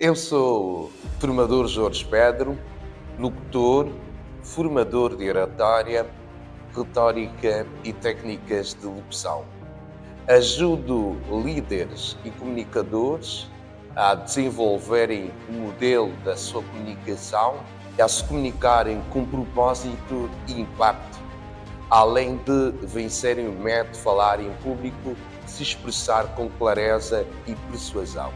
Eu sou formador Jorge Pedro, locutor, formador de oratória, retórica e técnicas de locução. Ajudo líderes e comunicadores a desenvolverem o modelo da sua comunicação e a se comunicarem com propósito e impacto, além de vencerem o medo de falar em público, se expressar com clareza e persuasão.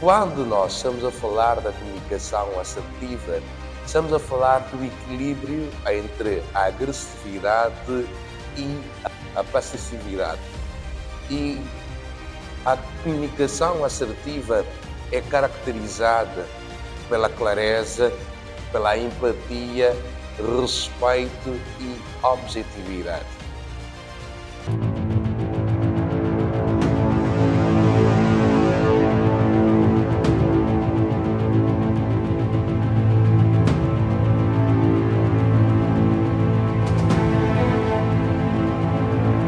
Quando nós estamos a falar da comunicação assertiva, estamos a falar do equilíbrio entre a agressividade e a passividade. E a comunicação assertiva é caracterizada pela clareza, pela empatia, respeito e objetividade.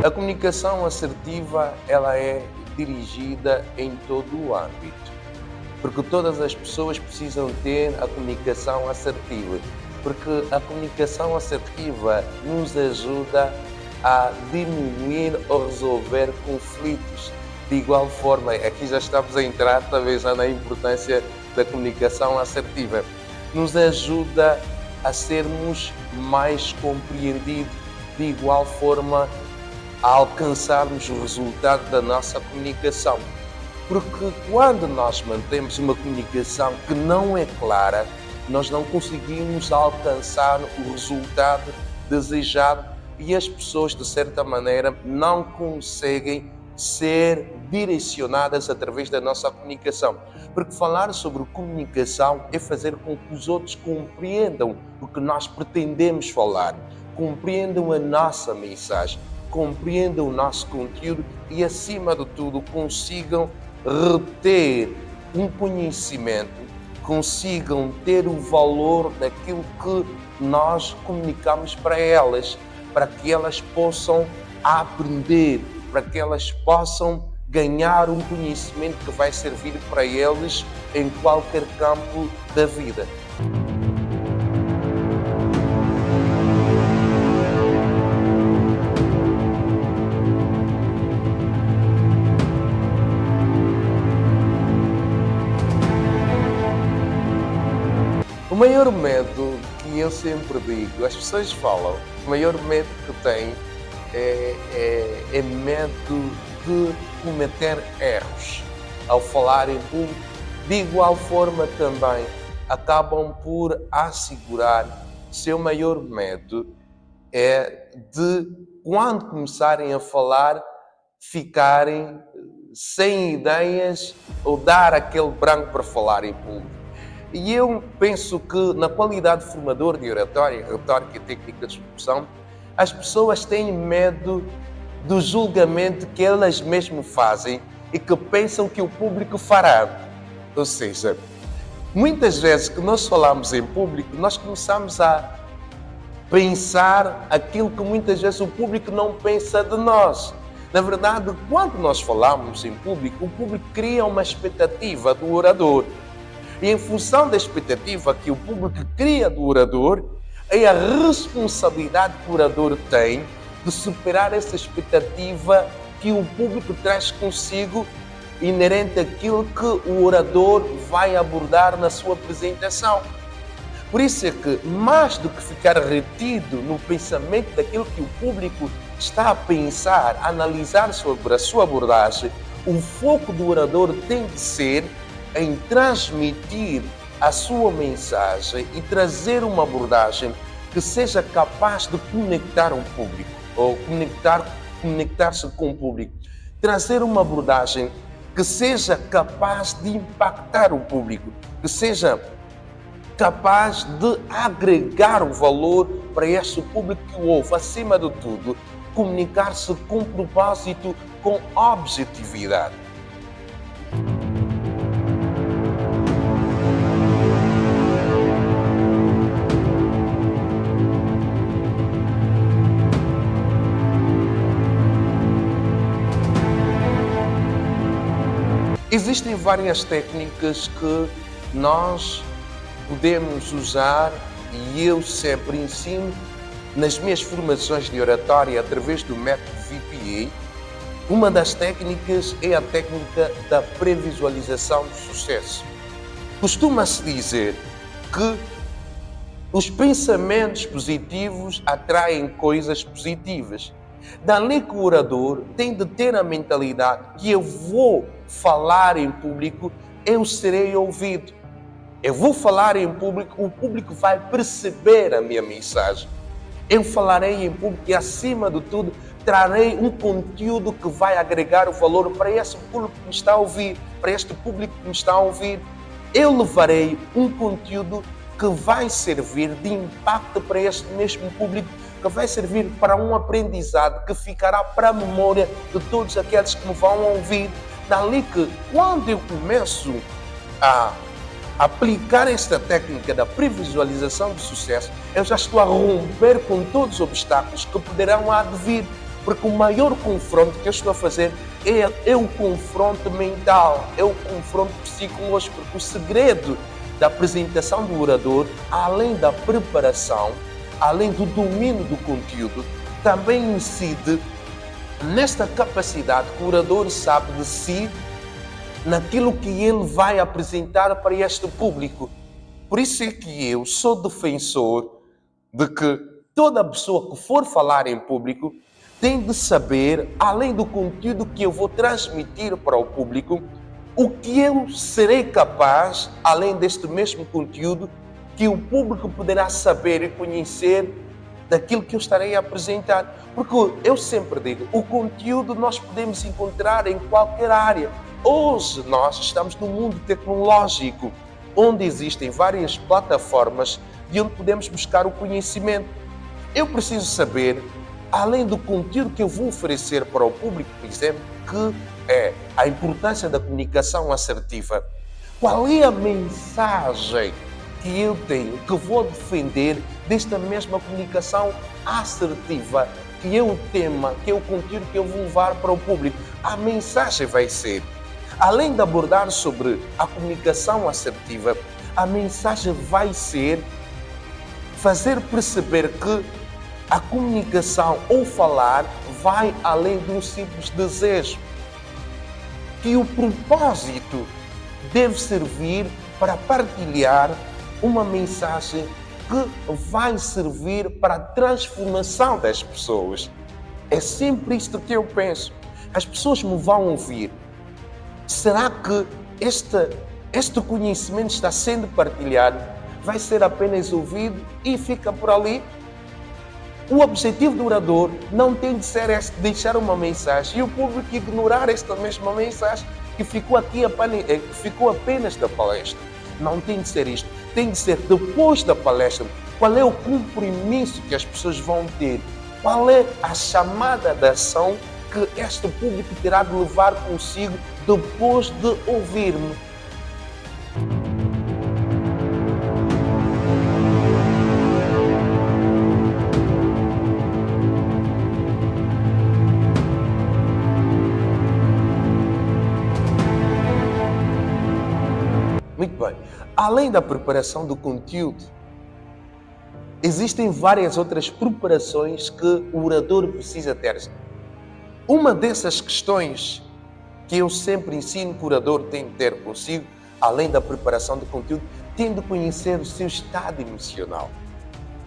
A comunicação assertiva, ela é dirigida em todo o âmbito, porque todas as pessoas precisam ter a comunicação assertiva, porque a comunicação assertiva nos ajuda a diminuir ou resolver conflitos. De igual forma, aqui já estamos a entrar talvez já na importância da comunicação assertiva, nos ajuda a sermos mais compreendidos, de igual forma a alcançarmos o resultado da nossa comunicação. Porque quando nós mantemos uma comunicação que não é clara, nós não conseguimos alcançar o resultado desejado e as pessoas, de certa maneira, não conseguem ser direcionadas através da nossa comunicação. Porque falar sobre comunicação é fazer com que os outros compreendam o que nós pretendemos falar, compreendam a nossa mensagem, compreendam o nosso conteúdo e, acima de tudo, consigam reter um conhecimento, consigam ter o valor daquilo que nós comunicamos para elas, para que elas possam aprender, para que elas possam ganhar um conhecimento que vai servir para eles em qualquer campo da vida. O maior medo que eu sempre digo, as pessoas falam, o maior medo que têm é medo de cometer erros ao falar em público. De igual forma também acabam por assegurar seu maior medo é de, quando começarem a falar, ficarem sem ideias ou dar aquele branco para falar em público. E eu penso que, na qualidade de formador de oratória, retórica e técnica de expressão, as pessoas têm medo do julgamento que elas mesmas fazem e que pensam que o público fará. Ou seja, muitas vezes que nós falamos em público, nós começamos a pensar aquilo que muitas vezes o público não pensa de nós. Na verdade, quando nós falamos em público, o público cria uma expectativa do orador. E em função da expectativa que o público cria do orador, é a responsabilidade que o orador tem de superar essa expectativa que o público traz consigo, inerente àquilo que o orador vai abordar na sua apresentação. Por isso é que, mais do que ficar retido no pensamento daquilo que o público está a pensar, a analisar sobre a sua abordagem, o foco do orador tem de ser em transmitir a sua mensagem e trazer uma abordagem que seja capaz de conectar um público, ou conectar-se com o público. Trazer uma abordagem que seja capaz de impactar o público, que seja capaz de agregar o valor para este público que o ouve. Acima de tudo, comunicar-se com propósito, com objetividade. Existem várias técnicas que nós podemos usar e eu sempre ensino nas minhas formações de oratória através do método VPA. Uma das técnicas é a técnica da previsualização do sucesso. Costuma-se dizer que os pensamentos positivos atraem coisas positivas. Dali que o orador tem de ter a mentalidade que eu vou falar em público, eu serei ouvido. Eu vou falar em público, o público vai perceber a minha mensagem. Eu falarei em público e, acima de tudo, trarei um conteúdo que vai agregar o valor para esse público que me está a ouvir, para este público que me está a ouvir. Eu levarei um conteúdo que vai servir de impacto para este mesmo público, que vai servir para um aprendizado que ficará para a memória de todos aqueles que me vão ouvir. Dali que, quando eu começo a aplicar esta técnica da previsualização do sucesso, eu já estou a romper com todos os obstáculos que poderão advir, porque o maior confronto que eu estou a fazer é o confronto mental, é o confronto psicológico, porque o segredo da apresentação do orador, além da preparação, além do domínio do conteúdo, também incide nesta capacidade que o orador sabe de si, naquilo que ele vai apresentar para este público. Por isso é que eu sou defensor de que toda pessoa que for falar em público tem de saber, além do conteúdo que eu vou transmitir para o público, o que eu serei capaz, além deste mesmo conteúdo, que o público poderá saber e conhecer daquilo que eu estarei a apresentar. Porque eu sempre digo, o conteúdo nós podemos encontrar em qualquer área. Hoje nós estamos num mundo tecnológico, onde existem várias plataformas de onde podemos buscar o conhecimento. Eu preciso saber, além do conteúdo que eu vou oferecer para o público, por exemplo, que é a importância da comunicação assertiva. Qual é a mensagem que eu tenho, que vou defender desta mesma comunicação assertiva, que é o tema, que é o conteúdo que eu vou levar para o público? A mensagem vai ser, além de abordar sobre a comunicação assertiva, a mensagem vai ser fazer perceber que a comunicação ou falar vai além de um simples desejo. Que o propósito deve servir para partilhar uma mensagem que vai servir para a transformação das pessoas. É sempre isto que eu penso. As pessoas me vão ouvir. Será que este conhecimento está sendo partilhado? Vai ser apenas ouvido e fica por ali? O objetivo do orador não tem de ser este, deixar uma mensagem e o público ignorar esta mesma mensagem que ficou apenas da palestra. Não tem de ser isto. Tem de ser depois da palestra. Qual é o compromisso que as pessoas vão ter? Qual é a chamada de ação que este público terá de levar consigo depois de ouvir-me? Muito bem. Além da preparação do conteúdo, existem várias outras preparações que o orador precisa ter. Uma dessas questões que eu sempre ensino que o orador tem de ter consigo, além da preparação do conteúdo, tem de conhecer o seu estado emocional.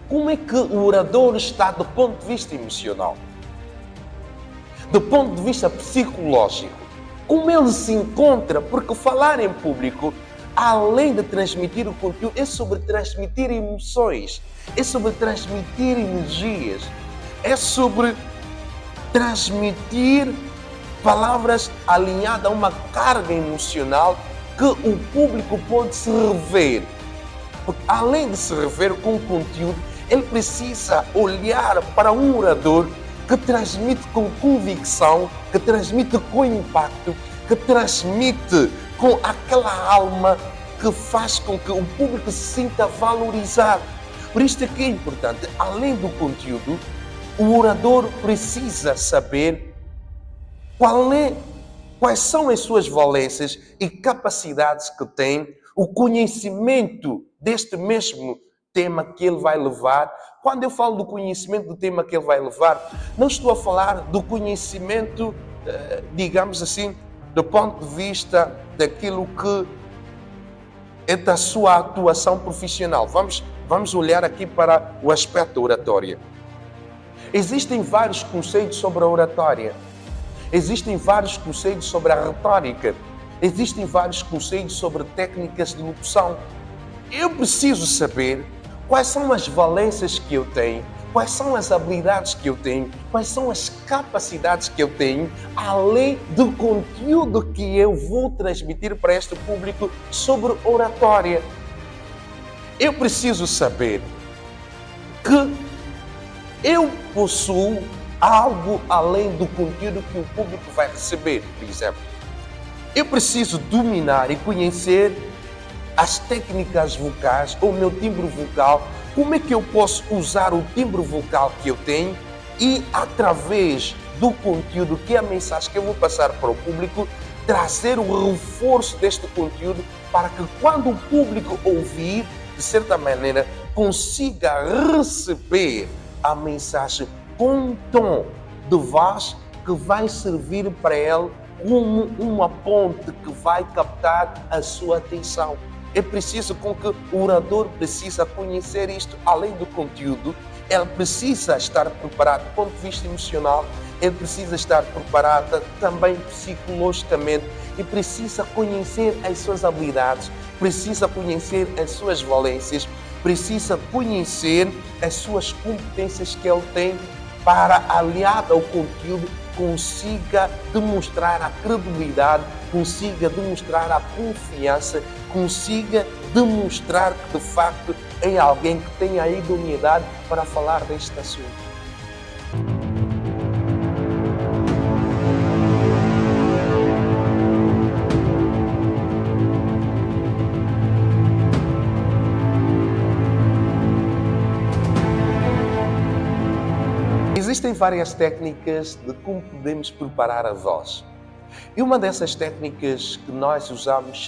Como é que o orador está do ponto de vista emocional? Do ponto de vista psicológico. Como ele se encontra? Porque falar em público, além de transmitir o conteúdo, é sobre transmitir emoções, é sobre transmitir energias, é sobre transmitir palavras alinhadas a uma carga emocional que o público pode se rever. Porque além de se rever com o conteúdo, ele precisa olhar para um orador que transmite com convicção, que transmite com impacto, que transmite com aquela alma que faz com que o público se sinta valorizado. Por isto é que é importante, além do conteúdo, o orador precisa saber qual quais são as suas valências e capacidades que tem, o conhecimento deste mesmo tema que ele vai levar. Quando eu falo do conhecimento do tema que ele vai levar, não estou a falar do conhecimento, digamos assim, do ponto de vista daquilo que é da sua atuação profissional. Vamos olhar aqui para o aspecto da oratória. Existem vários conceitos sobre a oratória. Existem vários conceitos sobre a retórica. Existem vários conceitos sobre técnicas de locução. Eu preciso saber quais são as valências que eu tenho, quais são as habilidades que eu tenho, quais são as capacidades que eu tenho, além do conteúdo que eu vou transmitir para este público sobre oratória. Eu preciso saber que eu possuo algo além do conteúdo que o público vai receber, por exemplo. Eu preciso dominar e conhecer as técnicas vocais, o meu timbre vocal, como é que eu posso usar o timbre vocal que eu tenho e, através do conteúdo, que é a mensagem que eu vou passar para o público, trazer o reforço deste conteúdo para que, quando o público ouvir, de certa maneira, consiga receber a mensagem com um tom de voz que vai servir para ele como uma ponte que vai captar a sua atenção. É preciso com que o orador precisa conhecer isto, além do conteúdo, ele precisa estar preparado do ponto de vista emocional, ele precisa estar preparado também psicologicamente e precisa conhecer as suas habilidades, precisa conhecer as suas valências, precisa conhecer as suas competências que ele tem para, aliado ao conteúdo, consiga demonstrar a credibilidade, consiga demonstrar a confiança, consiga demonstrar que, de facto, é alguém que tem a idoneidade para falar deste assunto. Existem várias técnicas de como podemos preparar a voz. E uma dessas técnicas que nós usamos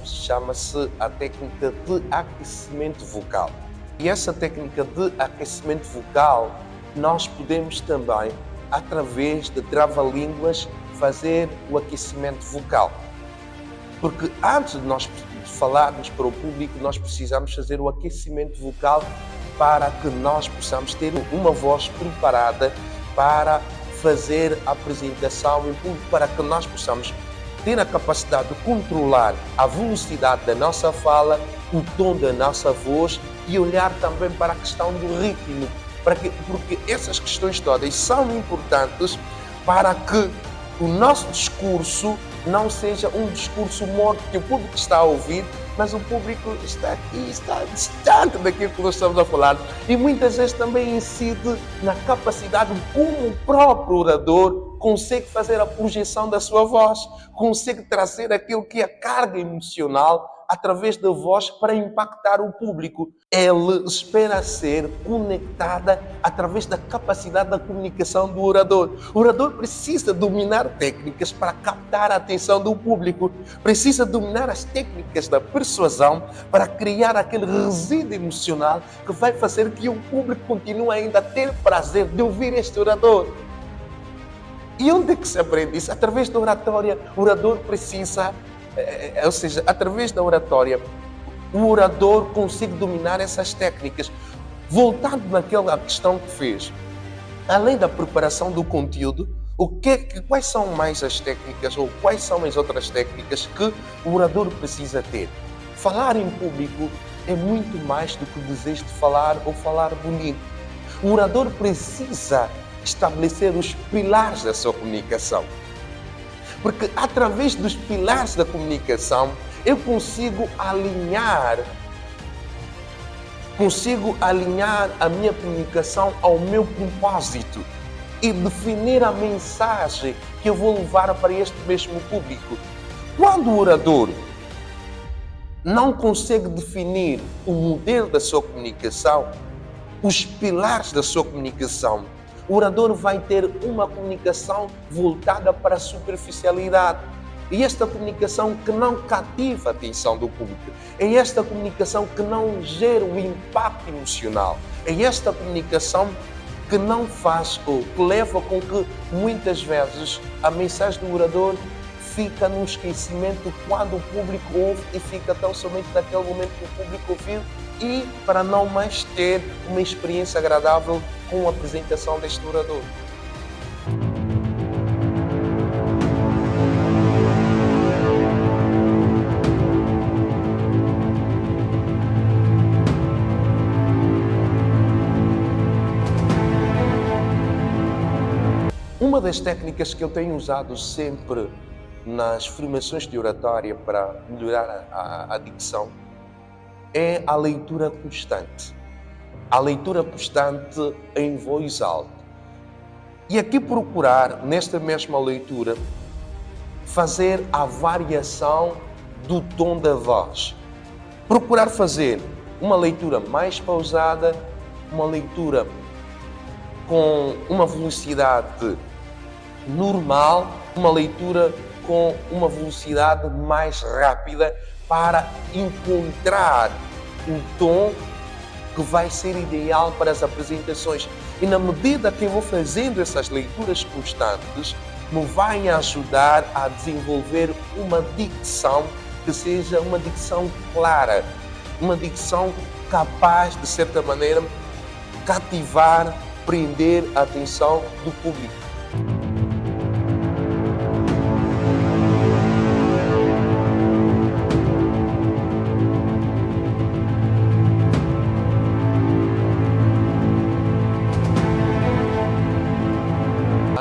chama-se a técnica de aquecimento vocal. E essa técnica de aquecimento vocal nós podemos também, através de trava-línguas, fazer o aquecimento vocal. Porque antes de nós falarmos para o público, nós precisamos fazer o aquecimento vocal para que nós possamos ter uma voz preparada para fazer a apresentação em público, para que nós possamos ter a capacidade de controlar a velocidade da nossa fala, o tom da nossa voz e olhar também para a questão do ritmo, porque essas questões todas são importantes para que o nosso discurso não seja um discurso morto que o público está a ouvir, mas o público está aqui, está distante daquilo que nós estamos a falar. E muitas vezes também incide na capacidade como o próprio orador consegue fazer a projeção da sua voz, consegue trazer aquilo que é a carga emocional através da voz para impactar o público. Ele espera ser conectada através da capacidade da comunicação do orador. O orador precisa dominar técnicas para captar a atenção do público, precisa dominar as técnicas da persuasão para criar aquele resíduo emocional que vai fazer que o público continue ainda a ter prazer de ouvir este orador. E onde é que se aprende isso? Através da oratória. O orador precisa, ou seja, através da oratória, o orador consegue dominar essas técnicas. Voltando naquela questão que fez, além da preparação do conteúdo, quais são mais as técnicas ou quais são as outras técnicas que o orador precisa ter? Falar em público é muito mais do que o desejo de falar ou falar bonito. O orador precisa estabelecer os pilares da sua comunicação. Porque através dos pilares da comunicação, eu consigo alinhar a minha comunicação ao meu propósito e definir a mensagem que eu vou levar para este mesmo público. Quando o orador não consegue definir o modelo da sua comunicação, os pilares da sua comunicação, o orador vai ter uma comunicação voltada para a superficialidade. É esta comunicação que não cativa a atenção do público. É esta comunicação que não gera um impacto emocional. É esta comunicação que não faz ou que leva com que muitas vezes a mensagem do orador fica no esquecimento quando o público ouve e fica tão somente naquele momento que o público ouviu e para não mais ter uma experiência agradável com a apresentação deste orador. Uma das técnicas que eu tenho usado sempre nas formações de oratória para melhorar a dicção é a leitura constante. A leitura constante em voz alta. E aqui procurar, nesta mesma leitura, fazer a variação do tom da voz. Procurar fazer uma leitura mais pausada, uma leitura com uma velocidade normal, uma leitura com uma velocidade mais rápida para encontrar um tom que vai ser ideal para as apresentações. E na medida que eu vou fazendo essas leituras constantes, me vai ajudar a desenvolver uma dicção que seja uma dicção clara, uma dicção capaz, de certa maneira, cativar, prender a atenção do público.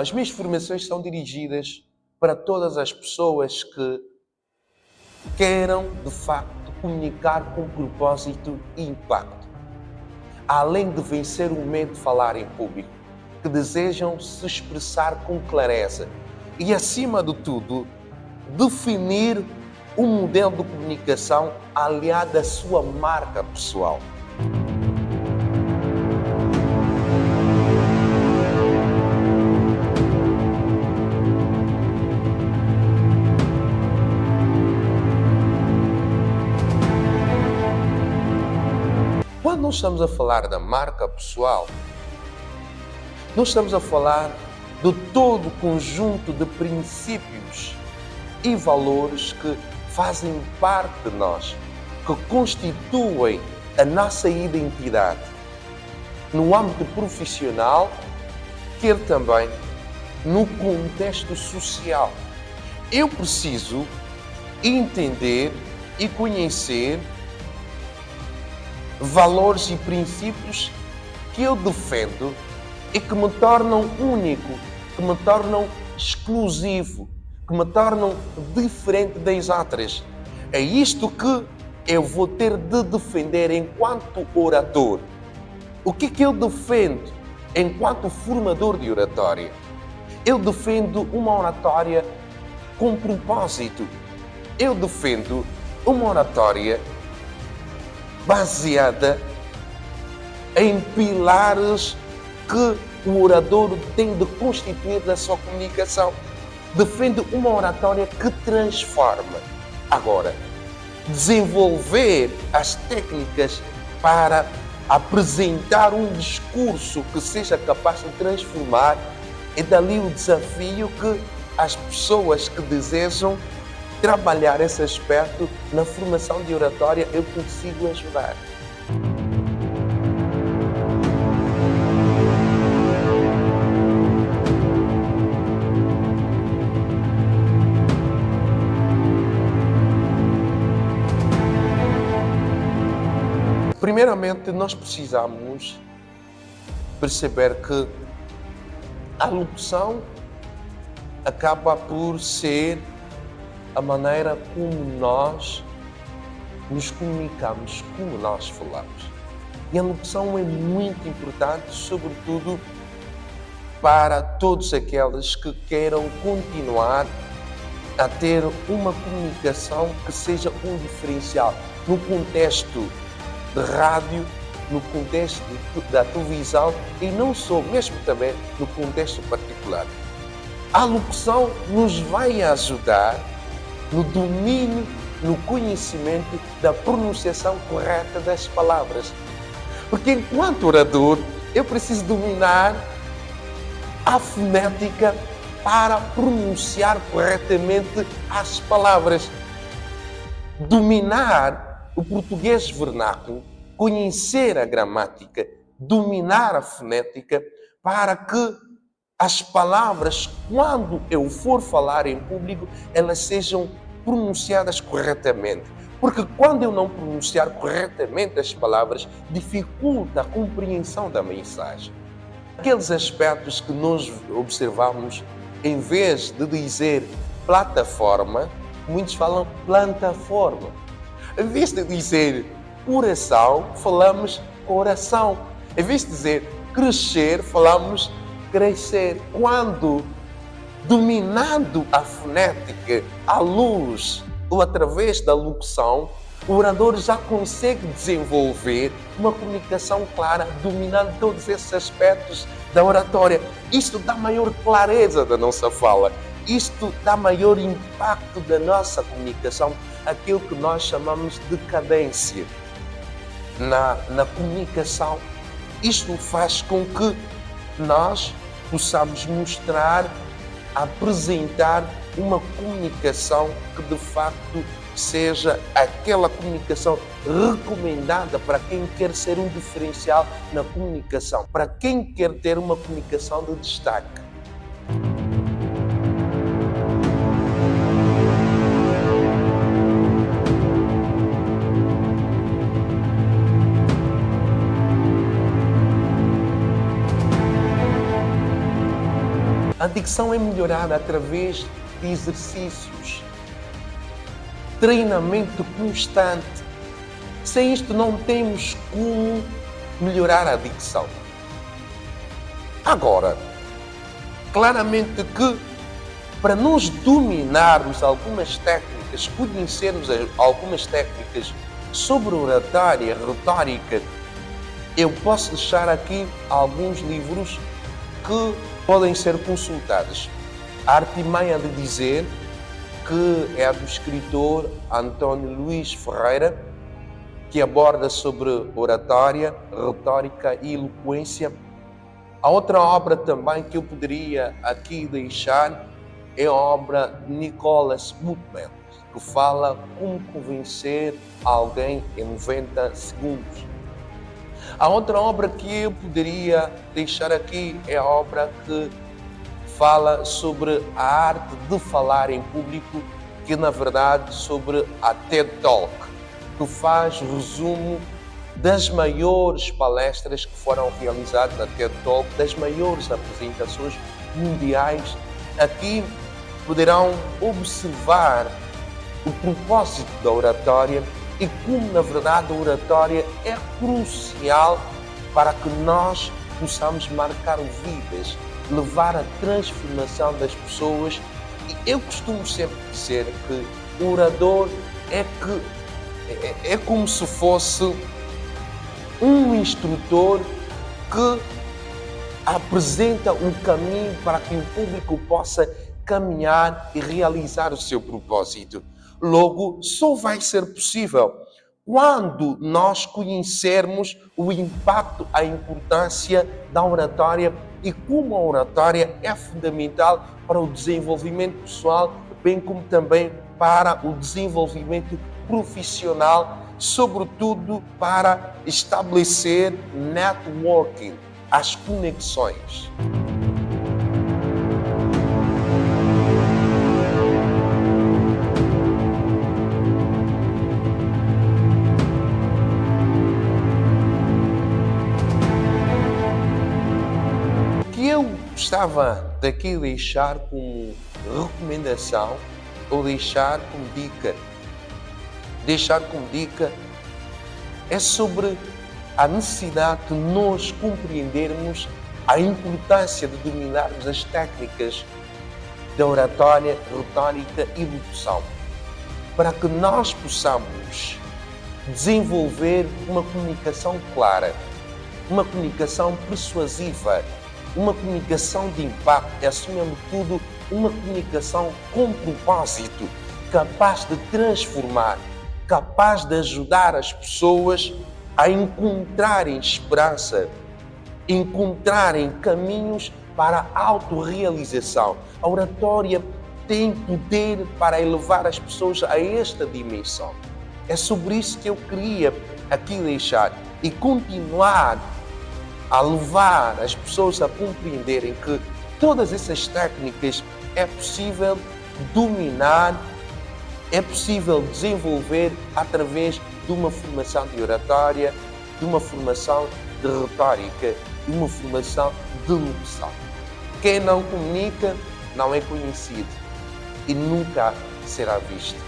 As minhas formações são dirigidas para todas as pessoas que queiram, de facto, comunicar com propósito e impacto. Além de vencer o medo de falar em público, que desejam se expressar com clareza e, acima de tudo, definir um modelo de comunicação aliado à sua marca pessoal. Quando nós estamos a falar da marca pessoal, nós estamos a falar de todo o conjunto de princípios e valores que fazem parte de nós, que constituem a nossa identidade no âmbito profissional, quer também no contexto social. Eu preciso entender e conhecer valores e princípios que eu defendo e que me tornam único, que me tornam exclusivo, que me tornam diferente das outras. É isto que eu vou ter de defender enquanto orador. O que eu defendo enquanto formador de oratória? Eu defendo uma oratória com propósito. Eu defendo uma oratória baseada em pilares que o orador tem de constituir na sua comunicação. Defende uma oratória que transforma. Agora, desenvolver as técnicas para apresentar um discurso que seja capaz de transformar é dali o desafio que as pessoas que desejam trabalhar esse aspecto na formação de oratória eu consigo ajudar. Primeiramente, nós precisamos perceber que a locução acaba por ser a maneira como nós nos comunicamos, como nós falamos. E a locução é muito importante, sobretudo para todos aqueles que queiram continuar a ter uma comunicação que seja um diferencial no contexto de rádio, no contexto da televisão e não só, mesmo também no contexto particular. A locução nos vai ajudar no domínio, no conhecimento da pronunciação correta das palavras. Porque enquanto orador, eu preciso dominar a fonética para pronunciar corretamente as palavras. Dominar o português vernáculo, conhecer a gramática, dominar a fonética para que as palavras, quando eu for falar em público, elas sejam pronunciadas corretamente. Porque quando eu não pronunciar corretamente as palavras, dificulta a compreensão da mensagem. Aqueles aspectos que nós observamos, em vez de dizer plataforma, muitos falam plataforma. Em vez de dizer coração, falamos coração. Em vez de dizer crescer, falamos crescer. Quando, dominando a fonética, à luz ou através da locução, o orador já consegue desenvolver uma comunicação clara, dominando todos esses aspectos da oratória. Isto dá maior clareza da nossa fala. Isto dá maior impacto da nossa comunicação, aquilo que nós chamamos de cadência na comunicação. Isto faz com que nós possamos mostrar, apresentar uma comunicação que de facto seja aquela comunicação recomendada para quem quer ser um diferencial na comunicação, para quem quer ter uma comunicação de destaque. A dicção é melhorada através de exercícios, treinamento constante. Sem isto não temos como melhorar a dicção. Agora, claramente que para nós dominarmos algumas técnicas, conhecermos algumas técnicas sobre oratória, retórica, eu posso deixar aqui alguns livros que podem ser consultados. A Artimanha de Dizer, que é do escritor António Luís Ferreira, que aborda sobre oratória, retórica e eloquência. A outra obra também que eu poderia aqui deixar é a obra de Nicholas Buchman, que fala como convencer alguém em 90 segundos. A outra obra que eu poderia deixar aqui é a obra que fala sobre a arte de falar em público, que na verdade sobre a TED Talk, que faz resumo das maiores palestras que foram realizadas na TED Talk, das maiores apresentações mundiais. Aqui poderão observar o propósito da oratória e como, na verdade, a oratória é crucial para que nós possamos marcar vidas, levar a transformação das pessoas. E eu costumo sempre dizer que o orador é como se fosse um instrutor que apresenta um caminho para que o público possa caminhar e realizar o seu propósito. Logo, só vai ser possível quando nós conhecermos o impacto, a importância da oratória e como a oratória é fundamental para o desenvolvimento pessoal, bem como também para o desenvolvimento profissional, sobretudo para estabelecer networking, as conexões. Eu gostava daqui deixar como recomendação ou deixar como dica é sobre a necessidade de nós compreendermos a importância de dominarmos as técnicas da oratória, retórica e locução, para que nós possamos desenvolver uma comunicação clara, uma comunicação persuasiva, uma comunicação de impacto e, acima de tudo, uma comunicação com propósito. capaz de transformar, capaz de ajudar as pessoas a encontrarem esperança, encontrarem caminhos para a autorrealização. A oratória tem poder para elevar as pessoas a esta dimensão. É sobre isso que eu queria aqui deixar e continuar a levar as pessoas a compreenderem que todas essas técnicas é possível dominar, é possível desenvolver através de uma formação de oratória, de uma formação de retórica, de uma formação de locução. Quem não comunica não é conhecido e nunca será visto.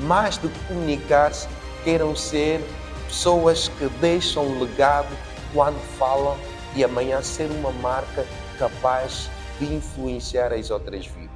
Mais do que comunicar-se, queiram ser pessoas que deixam legado quando falam e amanhã ser uma marca capaz de influenciar as outras vidas.